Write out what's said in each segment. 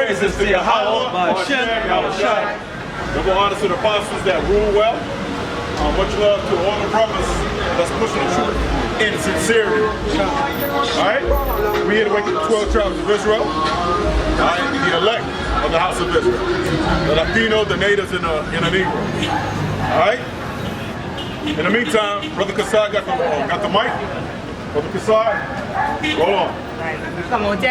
praises to Yahweh, Hashem, Yahushua. Double honor to the apostles that rule well. Much love to all the brothers that's pushing the truth in sincerity. Alright? We here to wake up the 12 tribes of Israel. Alright? The elect of the house of Israel. The Latino, the natives, and the Negro. Alright? In the meantime, Brother Kasai got the mic. Brother Kasai, roll on. Come on, to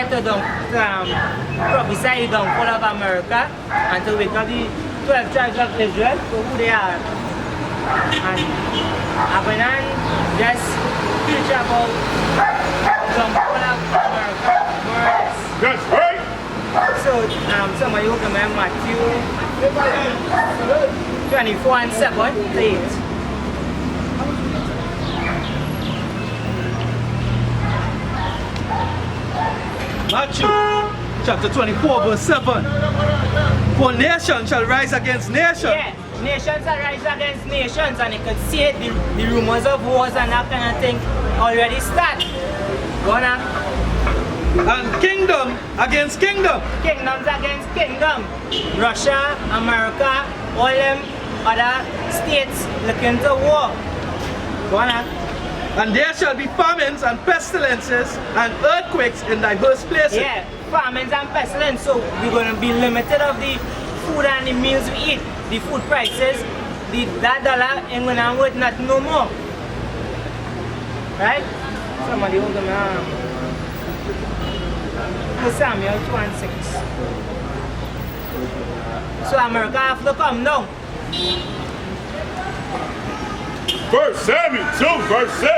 prophesy the downfall of America and to wake up the 12 tribes of Israel for who they are. And Abenan just preach about the downfall of America. That's right. So some of you can remember Matthew 24 and 7 to 8. Matthew chapter 24 verse 7. For nation shall rise against nation. Yeah, nations are rise against nations, and you could see it, the rumors of wars and that kind of thing already start. And kingdom against kingdom. Kingdoms against kingdom. Russia, America, all them other states looking to war. And there shall be famines and pestilences and earthquakes in diverse places. Yeah, famines and pestilence. So we're going to be limited of the food and the meals we eat. The food prices, that dollar ain't going to worth not no more. Right? Somebody hold them down. Samuel 2 and 6. So America have to come down. 1 Samuel 2 verse 6.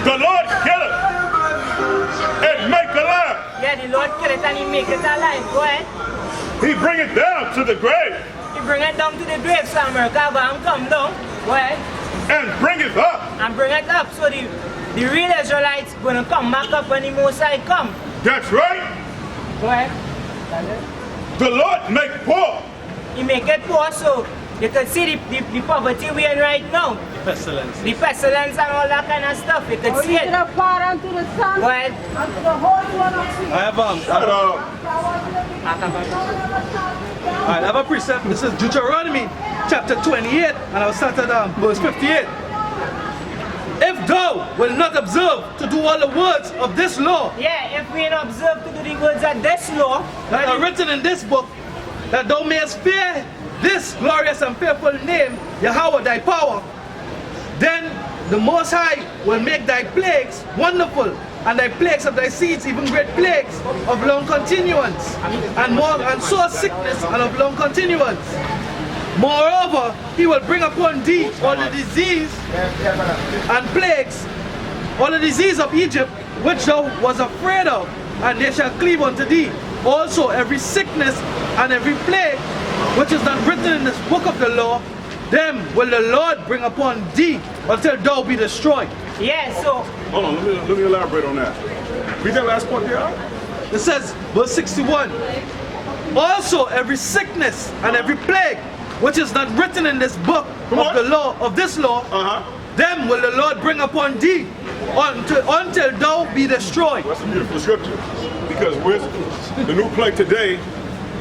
The Lord killeth and make alive. Yeah, the Lord killeth and he make it alive. Go ahead. He bring it down to the grave. He bring it down to the grave. So America going come down. Go ahead. And bring it up. And bring it up. So the real Israelites going to come back up when the Most High come. That's right. Go ahead. The Lord make poor. He make it poor, so you can see the poverty we're in right now. The pestilence. The pestilence and all that kind of stuff. You can see it. The Father and to the Son. Go ahead. And to the Holy One of I have a precept. This is Deuteronomy chapter 28, and I'll start at verse 58. If thou wilt not observe to do all the words of this law, Yeah, if we ain't observe to do the words of this law that are written in this book, that thou mayest fear this glorious and fearful name, Yahweh thy power, then the Most High will make thy plagues wonderful, and thy plagues of thy seeds even great plagues of long continuance, and sore sickness and of long continuance. Moreover, he will bring upon thee all the disease and plagues, all the disease of Egypt, which thou was afraid of, and they shall cleave unto thee. Also every sickness and every plague, which is not written in this book of the law, them will the Lord bring upon thee until thou be destroyed. Yeah, so Hold on, let me elaborate on that. Read that last part there. It says, verse 61, also every sickness and every plague, which is not written in this book of the law, of this law, them will the Lord bring upon thee until thou be destroyed. That's a beautiful scripture. Because with the new plague today,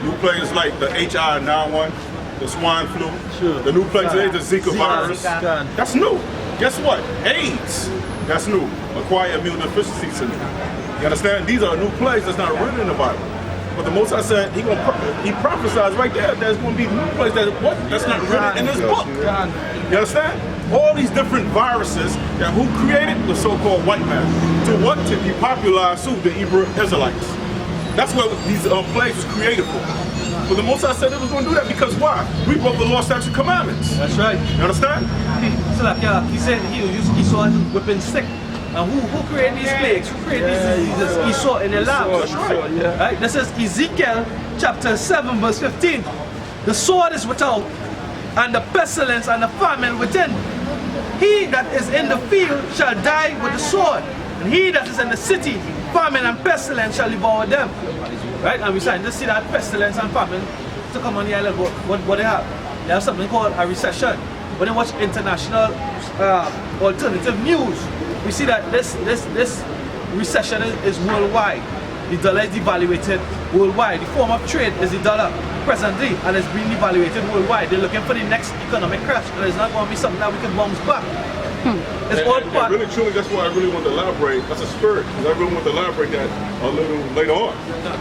new plague is like the H1N1, the swine flu. Sure. The new plague today is the Zika virus. Zika. That's new. Guess what? AIDS. That's new. Acquired immune deficiency syndrome. You understand? These are new plagues that's not written in the Bible. But the Most High said he prophesied right there there's going to be new plagues that's not written in this book. You understand? All these different viruses that who created the so-called white man to what? To depopularize who? The Hebrew Israelites. That's what these plagues was created for. But the Most High said it was going to do that because why? We broke the law, statutes, and commandments. That's right. You understand? So like he said he saw him whipping stick. And who created these plagues? Who created these diseases? He saw in the lab. Right? This is Ezekiel chapter 7 verse 15. The sword is without, and the pestilence and the famine within. He that is in the field shall die with the sword, and he that is in the city, famine and pestilence shall devour them. Right? And we're starting to see that pestilence and famine to come on the island. What they have? They have something called a recession. When they watch international alternative news, we see that this recession is worldwide. the dollar is devaluated worldwide. The form of trade is the dollar presently, and it's being devaluated worldwide. They're looking for the next economic crash, and it's not going to be something that we can bounce back. It's all part. Really, truly, that's why I really want to elaborate. That's a spirit. I really want to elaborate that a little later on.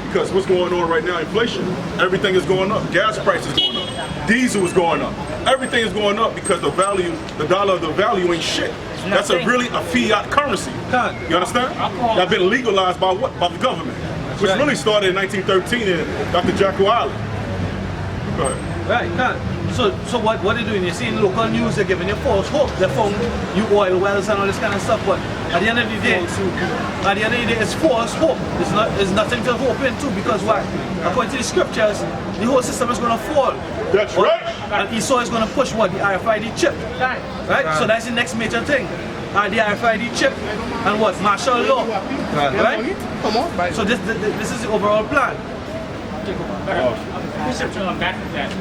Because what's going on right now, inflation, everything is going up. Gas prices going up. Diesel is going up. Everything is going up because the value, the dollar, the value ain't shit. That's really a fiat currency. You understand? That's been legalized by what? By the government. Which really started in 1913 in Dr. Jacko Island. Go ahead. Right, so what they're doing, you're seeing local news, they're giving you false hope. They found new oil wells and all this kind of stuff, but at the end of the day, it's false hope. It's nothing to hope into, because why? According to the scriptures, the whole system is going to fall. That's right. And Esau is going to push what? The RFID chip. Right? So that's the next major thing. The RFID chip and what? Martial law. Right? Come on, So this is the overall plan. Back to that.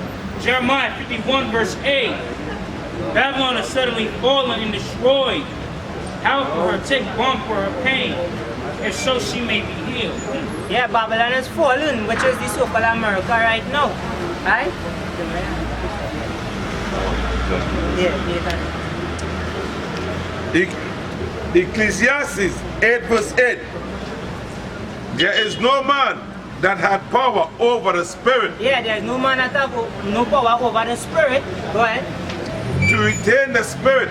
Jeremiah 51 verse 8. Babylon is suddenly fallen and destroyed. How for her take balm for her pain, if so she may be healed. Yeah, Babylon is fallen, which is the so-called America right now. Right? Ecclesiastes 8 verse 8. There is no man that had power over the spirit. Yeah, there's no man that have no power over the spirit. Go ahead. To retain the spirit.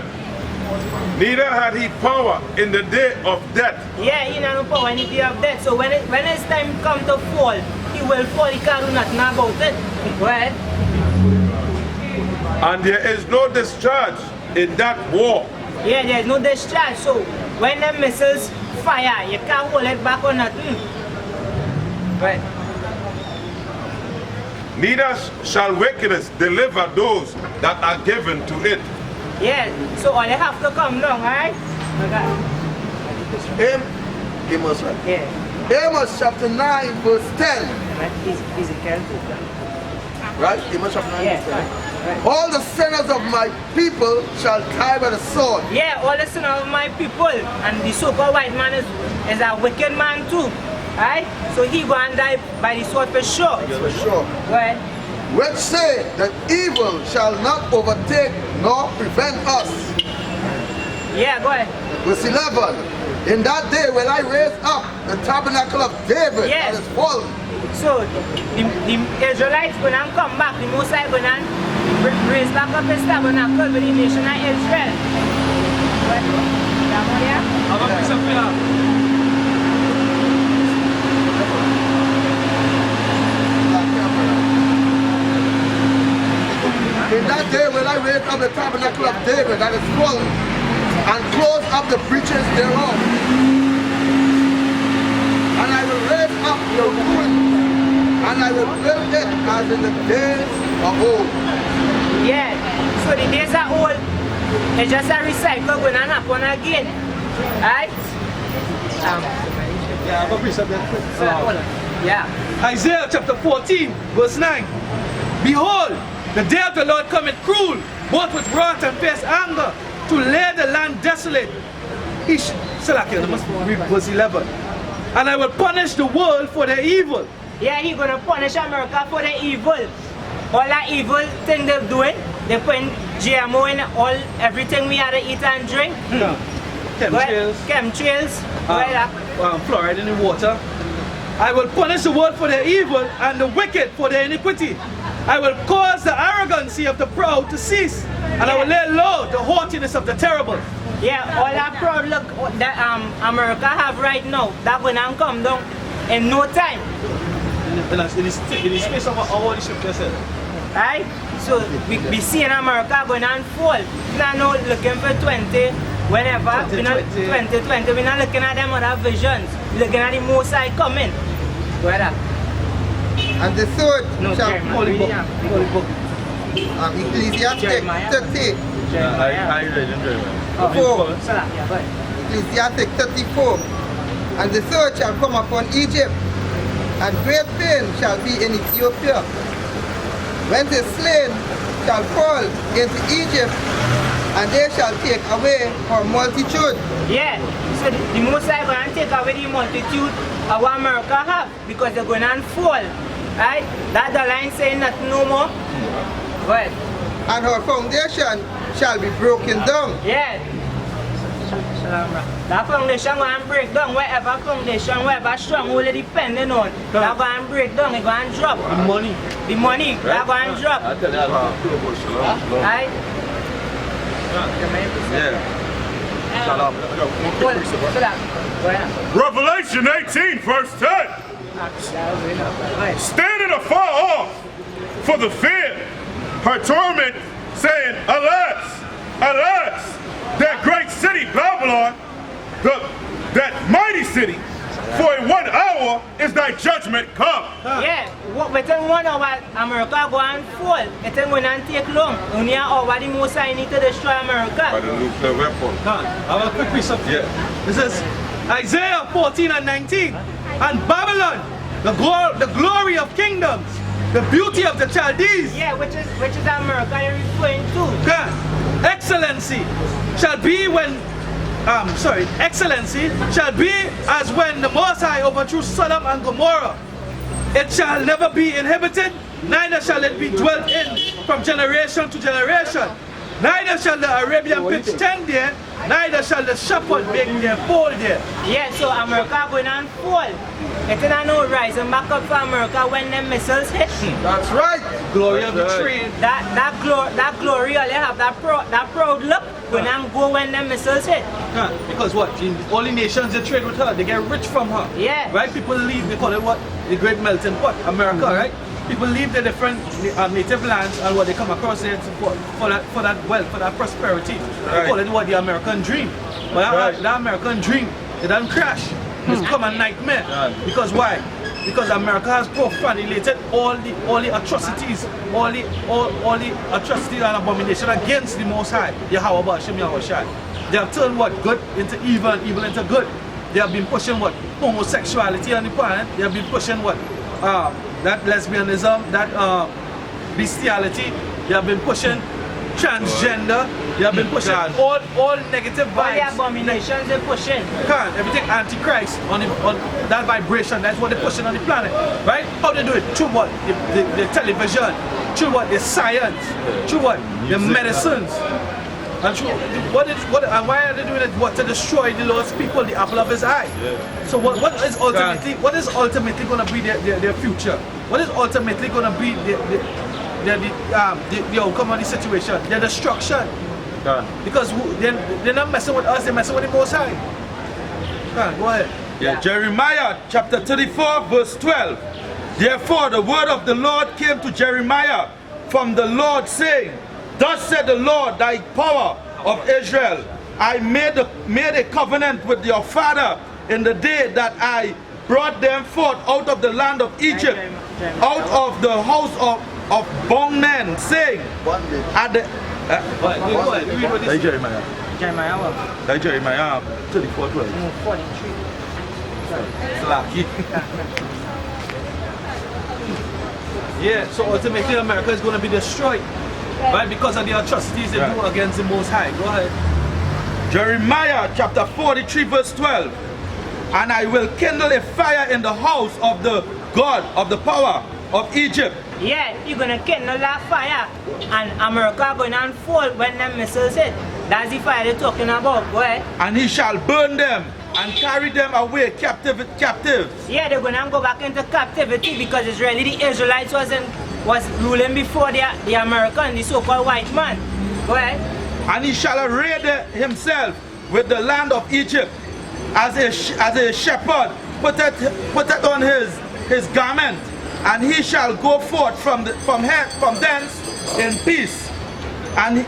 Neither had he power in the day of death. Yeah, he has no power in the day of death. So when his time come to fall, he will fall. He can't do nothing about it. Go ahead. And there is no discharge in that war. Yeah, there's no discharge. So when the missiles fire, you can't hold it back or nothing. Right. Neither shall wickedness deliver those that are given to it. Yeah, so all they have to come down, right? Amos, right? Yeah. Amos chapter 9 verse 10. Ezekiel. Right? Amos chapter 9 Yeah, verse 10. right. All the sinners of my people shall die by the sword. Yeah, all the sinners of my people, and the so-called white man is a wicked man too. Right? So he go and die by the sword for sure. For sure. Go ahead. Which say that evil shall not overtake nor prevent us. Yeah, go ahead. Verse 11. In that day will I raise up the tabernacle of David Yes. that is fallen. So the Israelites gonna come back, the Most High gonna raise back up his tabernacle with the nation of Israel. Go ahead. That one, yeah? I'm going to piece of film. In that day will I raise up the tabernacle of David that is fallen, and close up the breaches thereof. And I will raise up the ruin, and I will build it as in the days of old. Yeah. So the days are old. It's just a recycle going to happen again. Right? Yeah, I'm going to piece of that. Yeah. Isaiah chapter 14, verse 9. Behold, the day of the Lord cometh cruel, both with wrath and fierce anger, to lay the land desolate. Salakia, must read verse 11. And I will punish the world for their evil. Yeah, he's gonna punish America for the evil. All that evil thing they're doing, they putting GMO in everything we had to eat and drink. Chemtrails, Chemtrails. fluoride in the water. I will punish the world for their evil and the wicked for their iniquity. I will cause the arrogancy of the proud to cease, and I will lay low the haughtiness of the terrible. Yeah, all that proud look that America have right now, that will not come down in no time. In the space of our scripture said. Right? So we see in America going and fall. We're not looking for 20, whenever, 2020, we're not looking at them other visions. We're looking at the Most High coming. Where that? And the sword No, shall Holy book. Holy book. Ecclesiastes Jeremiah. 30. I read it very well. Four. Salah, yeah, go ahead. Ecclesiastes 34. And the sword shall come upon Egypt, and great pain shall be in Ethiopia. When the slain shall fall into Egypt, and they shall take away her multitude. Yeah, So the Most High going to take away the multitude of what America have because they're going to fall. Right? That the line saying that no more. Go ahead. And her foundation shall be broken down. Yeah. That foundation going to break down. Whatever foundation, whatever stronghold it depending on, that going to break down, it's going to drop. The money. The money, that going to drop. Right? Yeah. Revelation 18, verse 10. Standing afar off for the fear, her torment, saying, Alas, alas, that great city Babylon, that mighty city, for in 1 hour is thy judgment come. Yeah, within 1 hour, America go and fall. It's going to take long. Only an hour, the Most High need to destroy America. By the nuclear weapon. I have a quick precept. Yeah. This is Isaiah 14 and 19. And Babylon, the glory of kingdoms, the beauty of the Chaldees. Yeah, which is America you're referring to. God, excellency shall be when excellency shall be as when the Most High overthrew Sodom and Gomorrah. It shall never be inhabited, neither shall it be dwelt in from generation to generation. Neither shall the Arabian pitch tent there, neither shall the shepherd make their fold there. Yeah, so America going and fall. It's not no rising back up for America when them missiles hit. That's right. Glory of the trade. That glory only have that proud look when I'm go when them missiles hit. Because what? All the nations they trade with her, they get rich from her. Yeah. Right? People leave, they call it what? The great melting pot, America, right? People leave their different native lands and what they come across there for that wealth, for that prosperity. They call it what? The American dream. But that American dream, it doesn't crash. It's become a nightmare. Because why? Because America has profanated all the atrocities, all the atrocities and abomination against the Most High, Yahweh Ba'ashem Yahweh Shai. They have turned what? Good into evil and evil into good. They have been pushing what? Homosexuality on the planet. They have been pushing what? That lesbianism, that bestiality. They have been pushing transgender. They have been pushing all negative vibes. All the abominations they're pushing. Everything antichrist on that vibration. That's what they're pushing on the planet, right? How they do it? Through what? The television. Through what? The science. Through what? The medicines. And why are they doing it? What? To destroy the Lord's people, the apple of His eye. So what is ultimately going to be their future? What is ultimately going to be the outcome of the situation? Their destruction. Because they're not messing with us, they're messing with the Most High. Go ahead. Yeah, Jeremiah chapter 34 verse 12. Therefore the word of the Lord came to Jeremiah from the Lord, saying, Thus said the Lord, thy power of Israel, I made a covenant with your father in the day that I brought them forth out of the land of Egypt, out of the house of bondmen, saying, at the Jeremiah what? Jeremiah 34 12. 43. Yeah, so ultimately America is going to be destroyed. Right? Because of the atrocities they do against the Most High. Go ahead. Jeremiah chapter 43 verse 12. And I will kindle a fire in the house of the God of the power of Egypt. Yeah, you're gonna kindle that fire and America going to fall when them missiles hit. That's the fire they're talking about, boy. And he shall burn them and carry them away captives. Yeah, they're gonna go back into captivity because it's really the Israelites was ruling before the American, the so-called white man. Go ahead. And he shall array himself with the land of Egypt as a shepherd putteth on his garment, and he shall go forth from thence in peace, and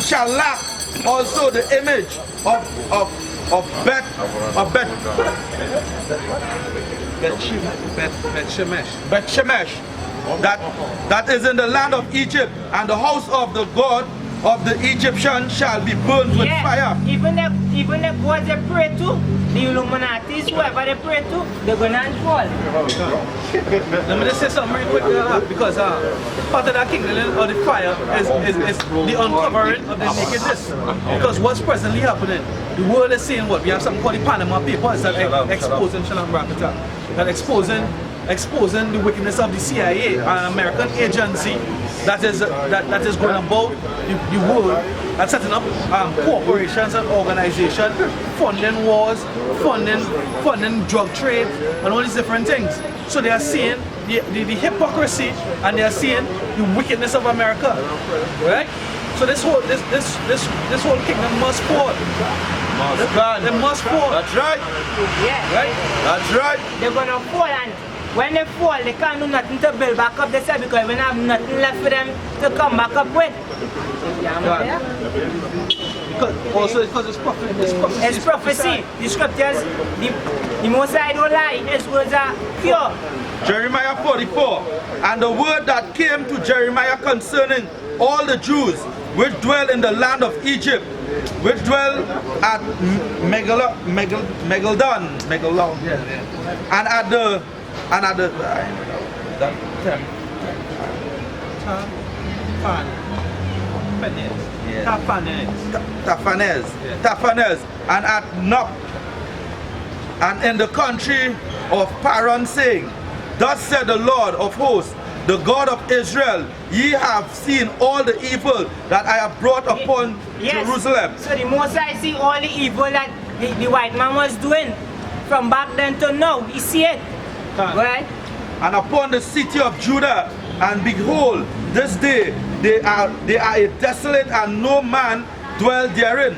shall lack also the image of Bet Shemesh, that is in the land of Egypt, and the house of the God of the Egyptians shall be burned with fire. Even the gods they pray to, the Illuminatis, whoever they pray to, they're gonna fall. Let me just say something real quick because part of that kingdom of the fire is the uncovering of the nakedness. Because what's presently happening, the world is saying what? We have something called the Panama Papers that exposing Shalom Rakata, that exposing the wickedness of the CIA, an American agency that is going about the world and setting up corporations and organizations, funding wars, funding drug trade, and all these different things. So they are seeing the hypocrisy and they are seeing the wickedness of America, right? So this whole kingdom must fall. They must fall. That's right. Yeah. Right? That's right. They're gonna fall, and when they fall, they can't do nothing to build back up themselves because we don't have nothing left for them to come back up with. Because it's prophecy. It's prophecy. The scriptures, the Most High don't lie. His words are pure. Jeremiah 44. And the word that came to Jeremiah concerning all the Jews which dwell in the land of Egypt, which dwell at Megalon, and at the Taphanes, and at Nob, and in the country of Paran, saying, Thus said the Lord of hosts, the God of Israel, ye have seen all the evil that I have brought upon Jerusalem. So the Most High see all the evil that the white man was doing from back then to now. He see it. Right? And upon the city of Judah, and behold, this day they are a desolate, and no man dwell therein.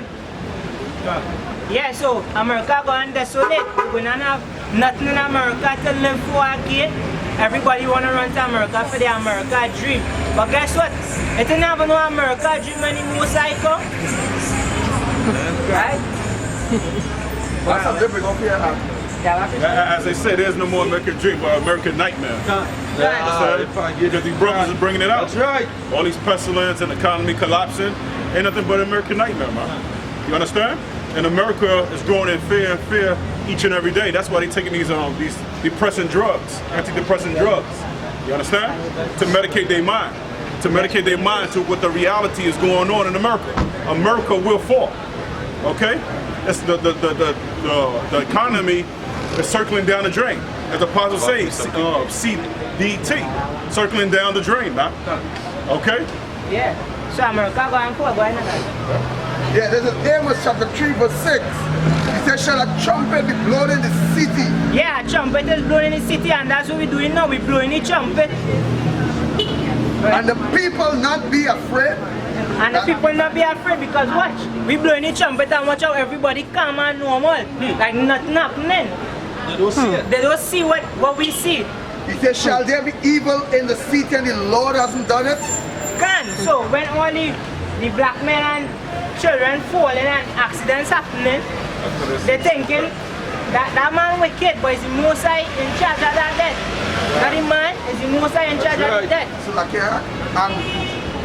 Yeah, so America going desolate. We're gonna have nothing in America to live for again. Everybody wanna run to America for the America dream. But guess what? It ain't have no America dream when the Most High come. Right? That's a different up here. As they say, there's no more American dream, but American nightmare. Because these brothers are bringing it out. That's right. All these pestilence and economy collapsing, ain't nothing but American nightmare, man. You understand? And America is growing in fear each and every day. That's why they're taking these depressant drugs, antidepressant drugs. You understand? To medicate their mind. To medicate their mind to what the reality is going on in America. America will fall. Okay? It's the economy is circling down the drain. As the apostle says, CDT, circling down the drain, man. Okay? Yeah. So America going for going on. Yeah, there's an Amos chapter 3 verse 6. He says, shall a trumpet be blown in the city? Yeah, a trumpet is blowing in the city, and that's what we're doing now. We're blowing the trumpet. And the people not be afraid? And the people not be afraid because watch, we blowing the trumpet and watch how everybody calm and normal. Like nothing happening. They don't see it. They don't see what we see. He says, shall there be evil in the city and the Lord hasn't done it? Can. So when all the black men and children falling and accidents happening, they're thinking that man wicked, but is the Most High in charge of that death. Not the man, is the Most High in charge of the death. So like here, and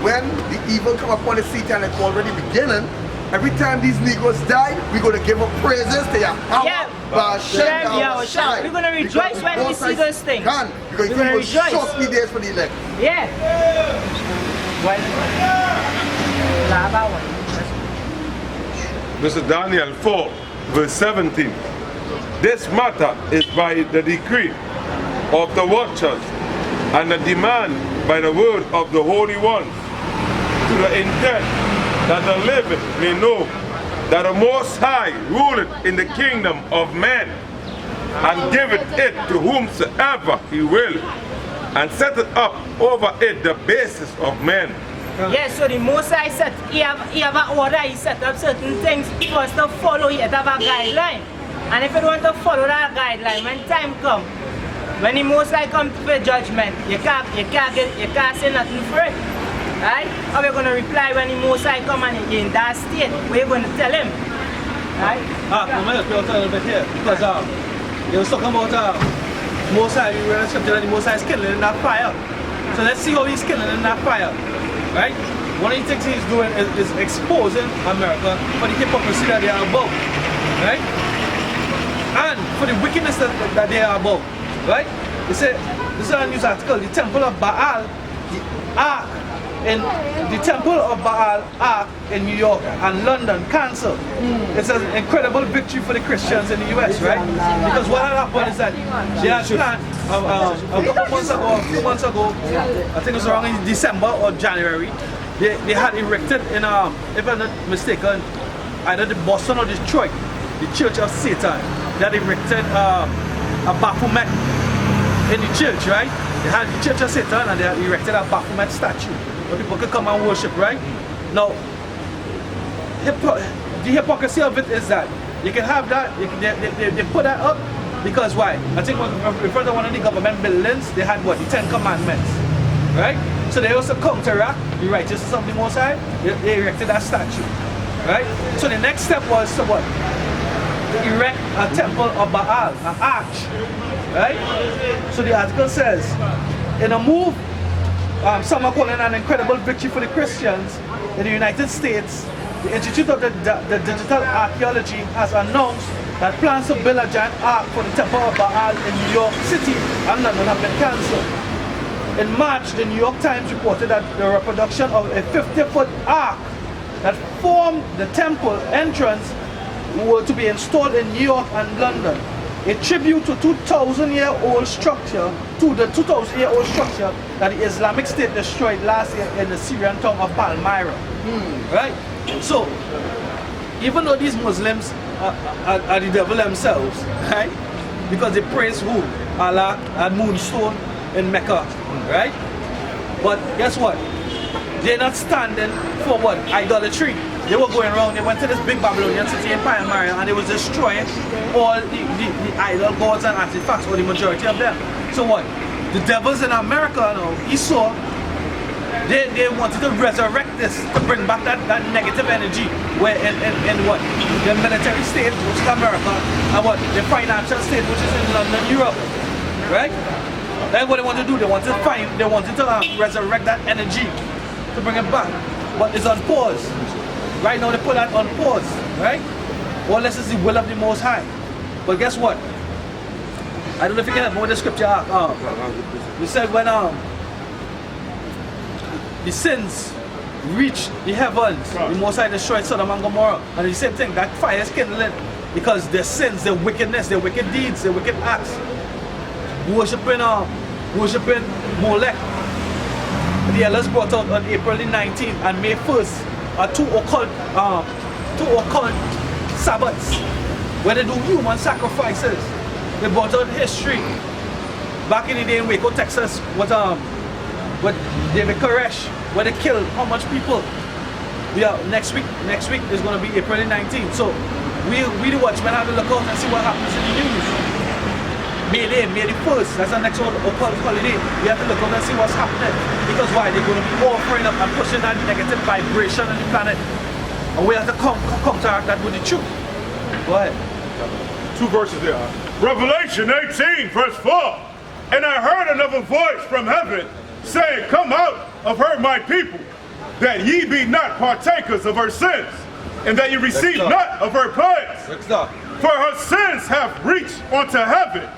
when the evil come upon the city and it's already beginning, every time these Negroes die, we're going to give up praises to Yahweh. Yeah. We're going to rejoice when we see those things. Because we're going to rejoice. Short the days for the elect. Yeah. This is Daniel 4, verse 17. This matter is by the decree of the watchers and the demand by the word of the Holy Ones, to the intent that the living may know that the Most High ruleth in the kingdom of men, and giveth it to whomsoever he will, and setteth up over it the basis of men. Yes, so the Most High set, he have an order, he set up certain things for us to follow, he have a guideline. And if you don't want to follow that guideline, when time comes, when the Most High comes for judgment, you can't say nothing for it. Right? How are you going to reply when the Most High come and you're in that state? What are you going to tell him? Right? I'm going to help you out a little bit here because you was talking about Most High, we read the scripture that the Most High is killing in that fire. So let's see how he's killing in that fire. Right? one of the things he's doing is exposing America for the hypocrisy that they are about, right? And for the wickedness that they are about, right? They say, this is a news article, the temple of Baal, the Ark, in the temple of Baal Ark in New York and London cancelled. It's an incredible victory for the Christians in the US, right? Because what had happened is that they had planned a few months ago, I think it was around in December or January, they had erected in, if I'm not mistaken, either the Boston or Detroit, the Church of Satan. They had erected a Baphomet in the church, right? They had the Church of Satan and they had erected a Baphomet statue where people could come and worship, right? Now, the hypocrisy of it is that you can have that, they put that up because why? I think in front of one of the government buildings, they had what? The 10 Commandments, right? So they also counteract the righteousness of the Most High, they erected that statue, right? So the next step was to what? To erect a temple of Baal, an arch, right? So the article says, in a move, some are calling an incredible victory for the Christians in the United States, the Institute of the Digital Archaeology has announced that plans to build a giant ark for the Temple of Baal in New York City and London have been cancelled. In March, the New York Times reported that the reproduction of a 50-foot ark that formed the temple entrance were to be installed in New York and London. A tribute to 2,000-year-old structure, that the Islamic State destroyed last year in the Syrian town of Palmyra. Right? So, even though these Muslims are the devil themselves, right? Because they praise who? Allah and Moonstone in Mecca, right? But guess what? They're not standing for what? Idolatry. They were going around, they went to this big Babylonian city in Palmyra and they was destroying all the idol gods and artifacts, or the majority of them. So what? The devils in America now, Esau, they wanted to resurrect this, to bring back that negative energy where in what? The military state, which is America, and what? The financial state, which is in London, Europe. Right? That's what they want to do. They wanted to resurrect that energy to bring it back. But it's on pause. Right now they put that on pause, right? Well, this is the will of the Most High. But guess what? I don't know if you can help me with the scripture. We said when the sins reached the heavens, the Most High destroyed Sodom and Gomorrah. And the same thing, that fire is kindling because their sins, their wickedness, their wicked deeds, their wicked acts, worshipping Molech. The elders brought out on April the 19th and May 1st two occult Sabbaths where they do human sacrifices. They brought out history. Back in the day in Waco, Texas, with David Koresh, where they killed how much people? Next week is going to be April the 19th. So we the watchmen have to look out and see what happens in the news. May the 1st, that's the next occult holiday. We have to look out and see what's happening. Because why? They're going to be offering up and pushing that negative vibration on the planet. And we have to counteract that with the truth. Go ahead. 2 verses there. Revelation 18, verse 4. And I heard another voice from heaven saying, Come out of her, my people, that ye be not partakers of her sins, and that ye receive not of her plagues. For her sins have reached unto heaven,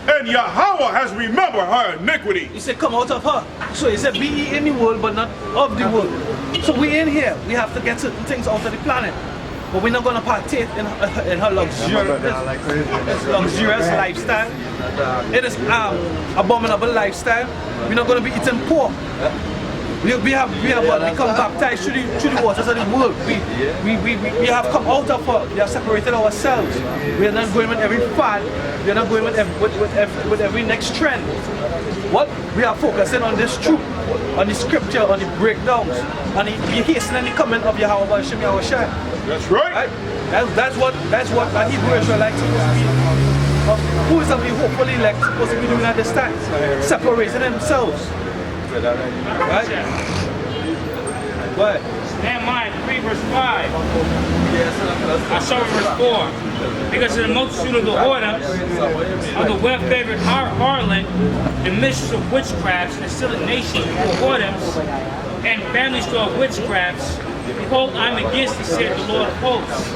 and Yahweh has remembered her iniquity. He said, come out of her. So he said, be ye in the world, but not of the world. So we in here. We have to get certain things out of the planet. But we're not going to partake in her luxurious lifestyle. It is abominable lifestyle. We're not going to be eating pork. We have become baptized through the waters of the world. We have come out of her. We have separated ourselves. We are not going with every fad. We are not going with every next trend. What? We are focusing on this truth, on the scripture, on the breakdowns, on the hastening the coming of Yahweh Hashem Yahushua. That's right. That's what a Hebrew Israelite is supposed to be. Who is that we hopefully elect supposed to be doing at this time? Separating themselves. Right? What? Nehemiah 3 verse 5. I saw verse 4. Because of the multitude of the whoredoms, of the well-favored harlot, and mistress of witchcrafts, and the silly nation for whoredoms, and families to of witchcrafts. Behold, I am against thee, said the Lord of hosts,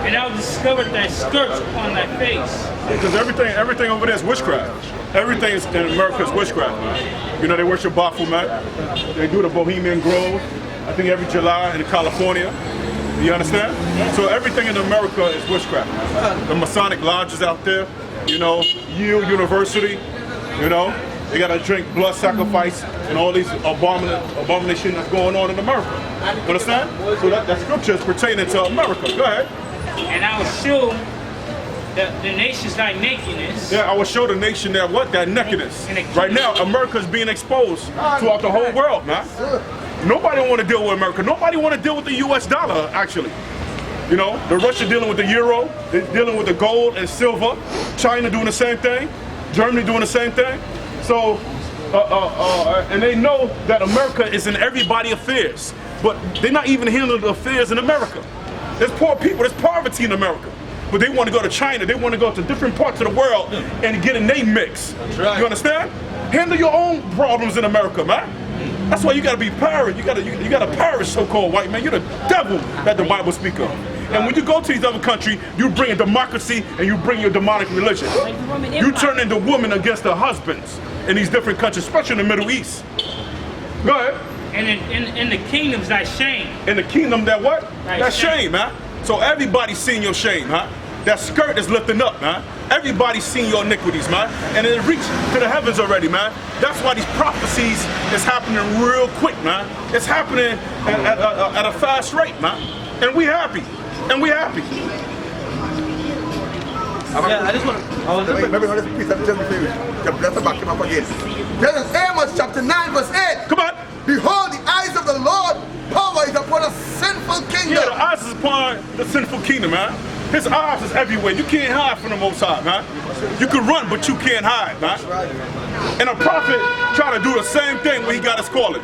and I will discover thy skirts upon thy face. Because everything over there is witchcraft. Everything is, in America is witchcraft, man. You know, they worship Baphomet. They do the Bohemian Grove, I think every July in California. You understand? So everything in America is witchcraft. The Masonic lodges out there, you know, Yale University, you know, they gotta drink blood sacrifice and all these abomination that's going on in America. Understand? So that scripture is pertaining to America. Go ahead. And I will show the nations thy nakedness. Yeah, I will show the nation that what? That nakedness. Right now, America is being exposed throughout the whole world, man. Nobody want to deal with America. Nobody want to deal with the U.S. dollar, actually. You know, the Russia dealing with the euro, they're dealing with the gold and silver. China doing the same thing. Germany doing the same thing. So, and they know that America is in everybody's affairs, but they're not even handling the affairs in America. There's poor people, there's poverty in America, but they want to go to China, they want to go to different parts of the world and get in their mix. That's right. You understand? Handle your own problems in America, man. That's why you gotta be pirate. You gotta perish, so-called white man. You're the devil that the Bible speaks of. And when you go to these other countries, you bring a democracy and you bring your demonic religion. You turn into women against their husbands in these different countries, especially in the Middle East. Go ahead. And in the kingdom's thy shame. In the kingdom, that what? Thy That shame, huh? So everybody's seeing your shame, huh? That skirt is lifting up, man. Everybody's seeing your iniquities, man. And it reached to the heavens already, man. That's why these prophecies is happening real quick, man. It's happening at a fast rate, man. And we happy. And we happy. Yeah, I just want to... Maybe let me finish. Let's back him up again. This is Amos chapter 9 verse 8. Come on. Behold, the eyes of the Lord power is upon a sinful kingdom. Yeah, the eyes is upon the sinful kingdom, man. His eyes is everywhere. You can't hide from the Most High, man. You can run, but you can't hide, man. And a prophet tried to do the same thing when he got his calling.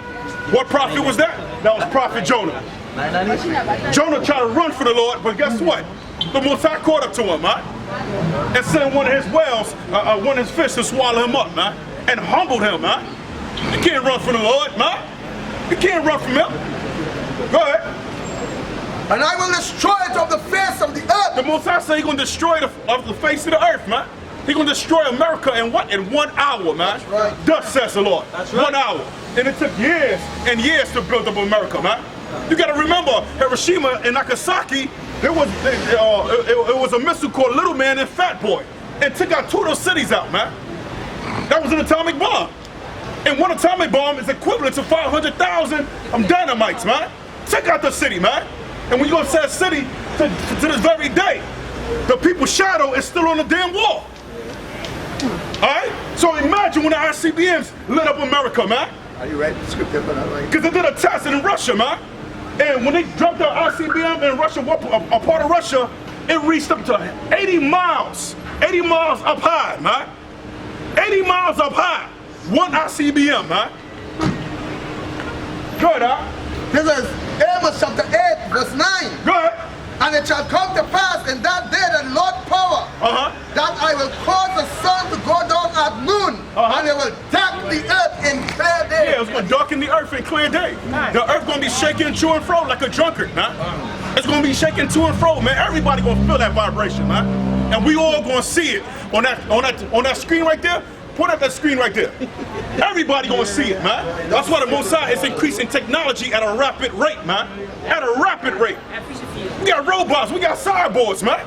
What prophet was that? That was Prophet Jonah. Jonah tried to run for the Lord, but guess what? The Most High caught up to him, man. And sent one of his whales, one of his fish to swallow him up, man. And humbled him, man. You can't run from the Lord, man. You can't run from him. Go ahead. And I will destroy it off the face of the earth. The Most High said he's going to destroy the face of the earth, man. He's going to destroy America in what? In 1 hour, man. That's right. Thus says the Lord. That's right. 1 hour. And it took years and years to build up America, man. You got to remember, Hiroshima and Nagasaki, it was a missile called Little Man and Fat Boy. It took out 2 of those cities out, man. That was an atomic bomb. And one atomic bomb is equivalent to 500,000 dynamites, man. Check out the city, man. And when you go to that city, to this very day, the people's shadow is still on the damn wall. Alright? So imagine when the ICBMs lit up America, man. Are you right? Scripture for that, right? Because they did a test in Russia, man. And when they dropped the ICBM in Russia, a part of Russia, it reached up to 80 miles. 80 miles up high, man. 80 miles up high. One ICBM, man. Good, huh? This is Amos chapter 8 verse 9. Good. And it shall come to pass in that day that Lord power, that I will cause the sun to go down at noon, and it will dark the earth in clear day. Yeah, it's going to darken the earth in clear day. The earth going to be shaking to and fro like a drunkard, man. It's going to be shaking to and fro, man. Everybody going to feel that vibration, man. And we all going to see it on that screen right there. Point up that screen right there. Everybody gonna see it, man. That's why the Most High is increasing technology at a rapid rate, man. At a rapid rate. We got robots, we got cyborgs, man.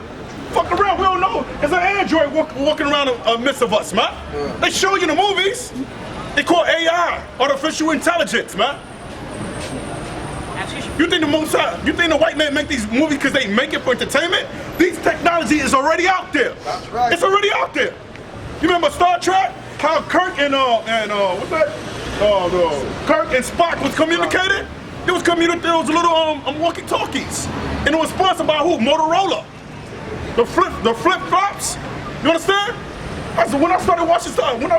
Fuck around, we don't know. There's an android walking around amidst of us, man. They show you in the movies. They call AI, artificial intelligence, man. You think the Most High, you think the white man make these movies because they make it for entertainment? These technology is already out there. That's right. It's already out there. You remember Star Trek? How Kirk and what's that? Kirk and Spock was communicating? It was there was little walkie-talkies. And it was sponsored by who? Motorola. The flip-flops. You understand? When I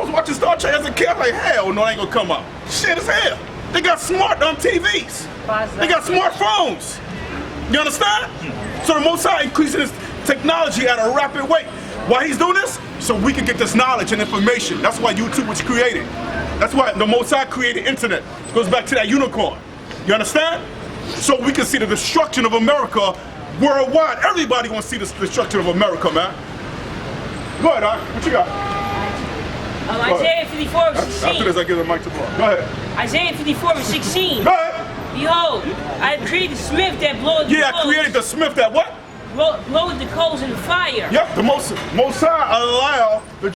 was watching Star Trek as a kid, I'm like, hell no, it ain't gonna come out. Shit as hell. They got smart TVs. They got smartphones. You understand? So the Most High increasing his technology at a rapid rate. Why he's doing this? So we can get this knowledge and information. That's why YouTube was created. That's why the Most High created internet. It goes back to that unicorn. You understand? So we can see the destruction of America worldwide. Everybody wants to see the destruction of America, man. Go ahead, Doc. What you got? Isaiah 54 verse 16. After this, I give the mic to Mark. Go ahead. Isaiah 54 verse 16. Go ahead. Behold, I have created the smith that bloweth the Yeah, I coals. created the smith that what? Bloweth the coals in the fire. Yep, the Most High allow the